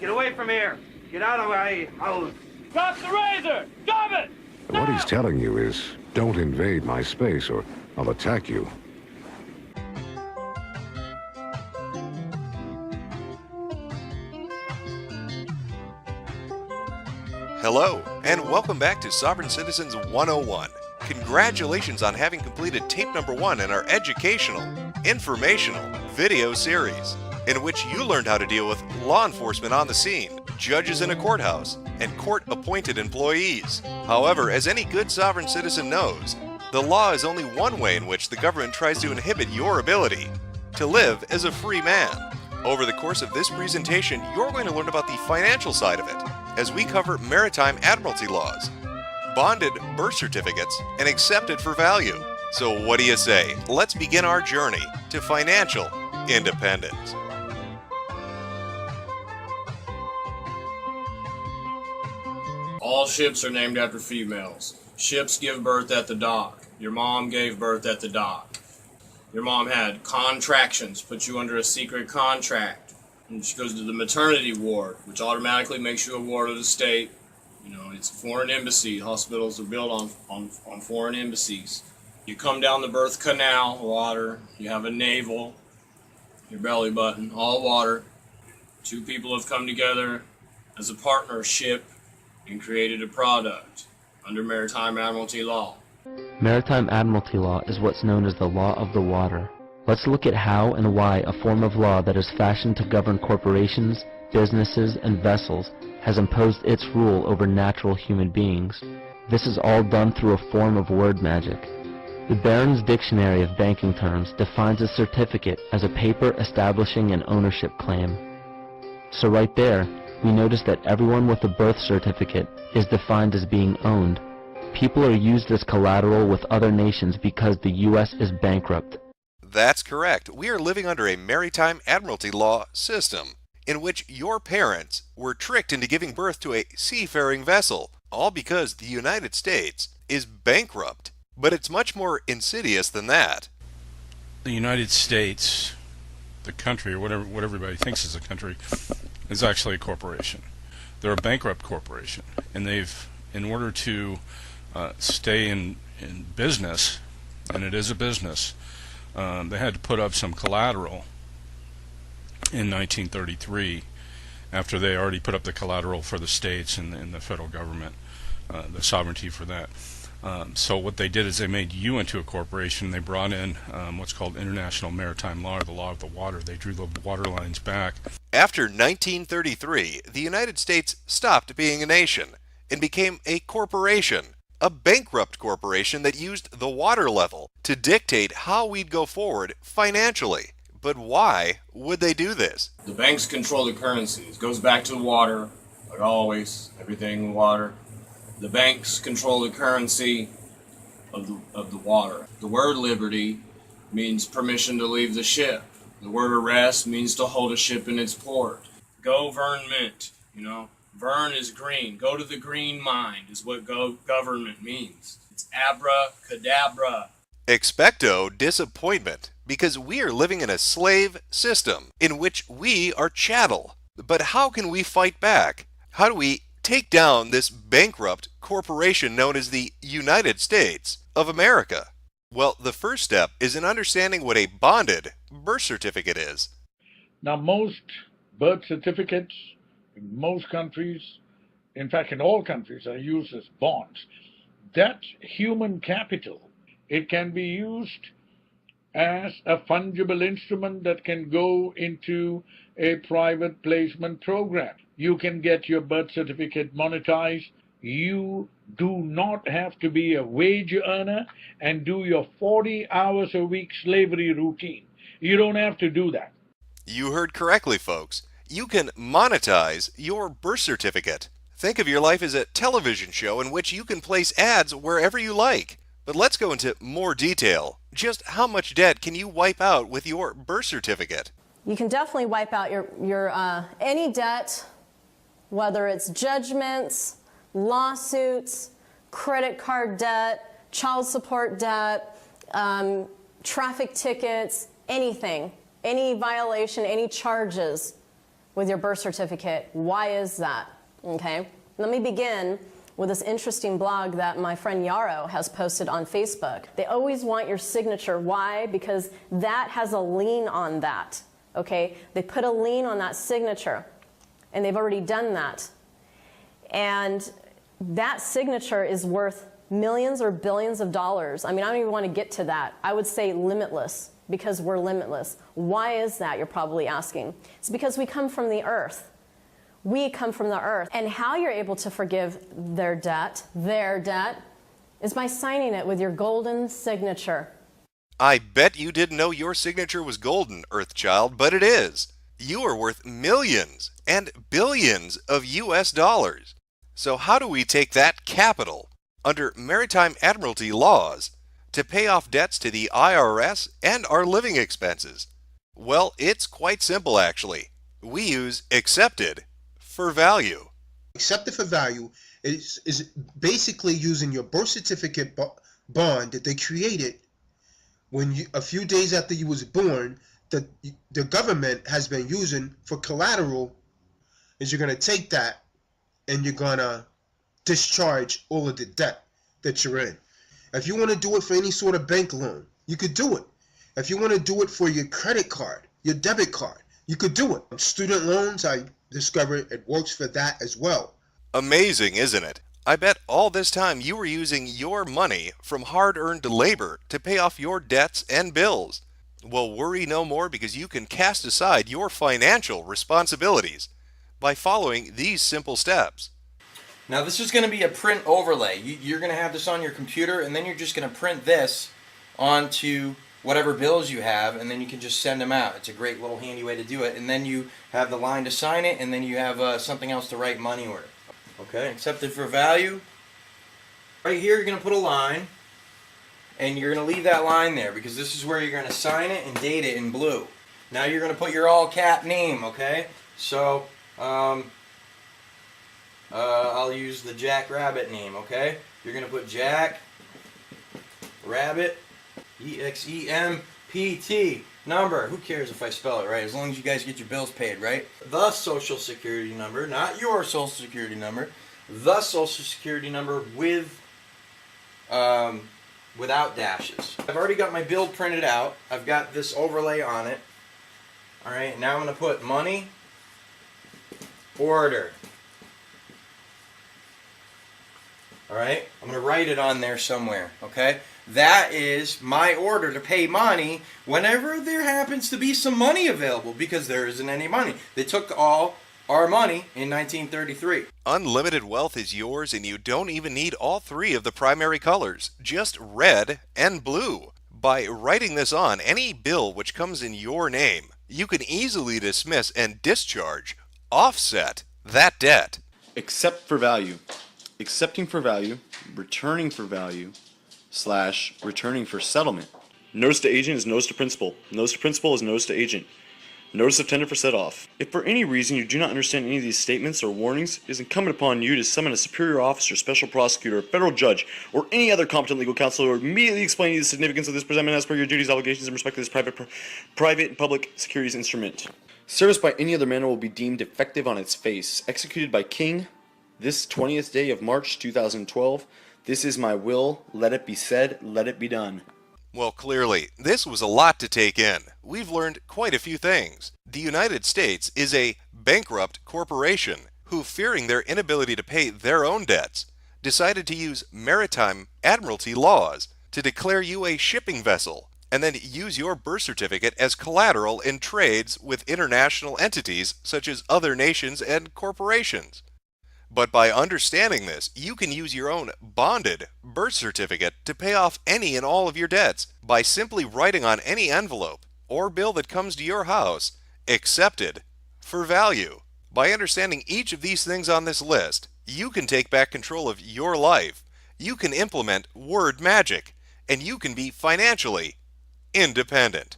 Get away from here. Get out of my house. Drop the razor! Drop it! What he's telling you is, don't invade my space or I'll attack you. Hello, and welcome back to Sovereign Citizens 101. Congratulations on having completed tape number 1 in our educational, informational video series, in which you learned how to deal with law enforcement on the scene, judges in a courthouse, and court-appointed employees. However, as any good sovereign citizen knows, the law is only one way in which the government tries to inhibit your ability to live as a free man. Over the course of this presentation, you're going to learn about the financial side of it, as we cover maritime admiralty laws, bonded birth certificates, and accepted for value. So what do you say? Let's begin our journey to financial independence. All ships are named after females. Ships give birth at the dock. Your mom gave birth at the dock. Your mom had contractions, put you under a secret contract. And she goes to the maternity ward, which automatically makes you a ward of the state. You know, it's a foreign embassy. Hospitals are built on foreign embassies. You come down the birth canal, water. You have a navel, your belly button, all water. Two people have come together as a partnership and created a product under maritime admiralty law. Maritime admiralty law is what's known as the law of the water. Let's look at how and why a form of law that is fashioned to govern corporations, businesses, and vessels has imposed its rule over natural human beings. This is all done through a form of word magic. The Barron's Dictionary of Banking Terms defines a certificate as a paper establishing an ownership claim. So right there, we notice that everyone with a birth certificate is defined as being owned. People are used as collateral with other nations because the U.S. is bankrupt. That's correct. We are living under a maritime admiralty law system, in which your parents were tricked into giving birth to a seafaring vessel, all because the United States is bankrupt. But it's much more insidious than that. The United States, the country, or what everybody thinks is a country, is actually a corporation. They're a bankrupt corporation, and they've, in order to stay in business, and it is a business, they had to put up some collateral in 1933, after they already put up the collateral for the states and the federal government, the sovereignty for that. So what they did is they made you into a corporation. They brought in what's called international maritime law, or the law of the water. They drew the water lines back. After 1933, the United States stopped being a nation and became a corporation, a bankrupt corporation that used the water level to dictate how we'd go forward financially. But why would they do this? The banks control the currency. It goes back to the water, like always, everything in water. The banks control the currency of the water. The word liberty means permission to leave the ship. The word arrest means to hold a ship in its port. Government, Vern is green. Go to the green mind is what government means. It's abracadabra. Expecto disappointment, because we are living in a slave system in which we are chattel. But how can we fight back? How do we take down this bankrupt corporation known as the United States of America? Well, the first step is in understanding what a bonded birth certificate is. Now, most birth certificates in most countries, in fact in all countries, are used as bonds. That's human capital. It can be used as a fungible instrument that can go into a private placement program. You can get your birth certificate monetized. You do not have to be a wage earner and do your 40 hours a week slavery routine. You don't have to do that. You heard correctly, folks. You can monetize your birth certificate. Think of your life as a television show in which you can place ads wherever you like. But let's go into more detail. Just how much debt can you wipe out with your birth certificate? You can definitely wipe out your any debt, whether it's judgments, lawsuits, credit card debt, child support debt, traffic tickets, anything, any violation, any charges. with your birth certificate. Why is that? Okay, let me begin with this interesting blog that my friend Yarrow has posted on Facebook. They always want your signature. Why? Because that has a lien on that. Okay, they put a lien on that signature, and they've already done that. And that signature is worth millions or billions of dollars. I mean, I don't even want to get to that. I would say limitless, because we're limitless. Why is that, you're probably asking? It's because we come from the earth. We come from the earth. And how you're able to forgive their debt, is by signing it with your golden signature. I bet you didn't know your signature was golden, Earthchild, but it is. You are worth millions and billions of US dollars. So how do we take that capital under maritime admiralty laws to pay off debts to the IRS and our living expenses? Well, it's quite simple actually. We use accepted for value. Accepted for value is basically using your birth certificate bond that they created when a few days after you was born, that the government has been using for collateral. Is you're going to take that and you're going to discharge all of the debt that you're in. If you want to do it for any sort of bank loan, you could do it. If you want to do it for your credit card, your debit card, you could do it. Student loans, I discovered it works for that as well. Amazing, isn't it? I bet all this time you were using your money from hard-earned labor to pay off your debts and bills. Well, worry no more, because you can cast aside your financial responsibilities by following these simple steps. Now this is going to be a print overlay. You're going to have this on your computer, and then you're just going to print this onto whatever bills you have, and then you can just send them out. It's a great little handy way to do it. And then you have the line to sign it, and then you have something else to write money order. Okay, accepted for value. Right here you're going to put a line, and you're going to leave that line there because this is where you're going to sign it and date it in blue. Now you're going to put your all cap name, okay? So I'll use the Jack Rabbit name, okay? You're going to put Jack Rabbit, E-X-E-M-P-T, number. Who cares if I spell it right, as long as you guys get your bills paid, right? The Social Security number, not your Social Security number. The Social Security number with without dashes. I've already got my bill printed out. I've got this overlay on it. Alright, now I'm going to put money order. Alright, I'm going to write it on there somewhere, okay? That is my order to pay money whenever there happens to be some money available, because there isn't any money. They took all our money in 1933. Unlimited wealth is yours, and you don't even need all three of the primary colors, just red and blue. By writing this on any bill which comes in your name, you can easily dismiss and discharge, offset that debt. Accept for value. Accepting for value, returning for value, / returning for settlement. Notice to agent is notice to principal. Notice to principal is notice to agent. Notice of tender for set off. If for any reason you do not understand any of these statements or warnings, it is incumbent upon you to summon a superior officer, special prosecutor, federal judge, or any other competent legal counsel, or immediately explain to you the significance of this presentment as per your duties, obligations, in respect to this private and public securities instrument. Service by any other manner will be deemed effective on its face. Executed by King, this 20th day of March 2012. This is my will. Let it be said. Let it be done. Well, clearly, this was a lot to take in. We've learned quite a few things. The United States is a bankrupt corporation who, fearing their inability to pay their own debts, decided to use maritime admiralty laws to declare you a shipping vessel and then use your birth certificate as collateral in trades with international entities such as other nations and corporations. But by understanding this, you can use your own bonded birth certificate to pay off any and all of your debts by simply writing on any envelope or bill that comes to your house, accepted for value. By understanding each of these things on this list, you can take back control of your life, you can implement word magic, and you can be financially independent.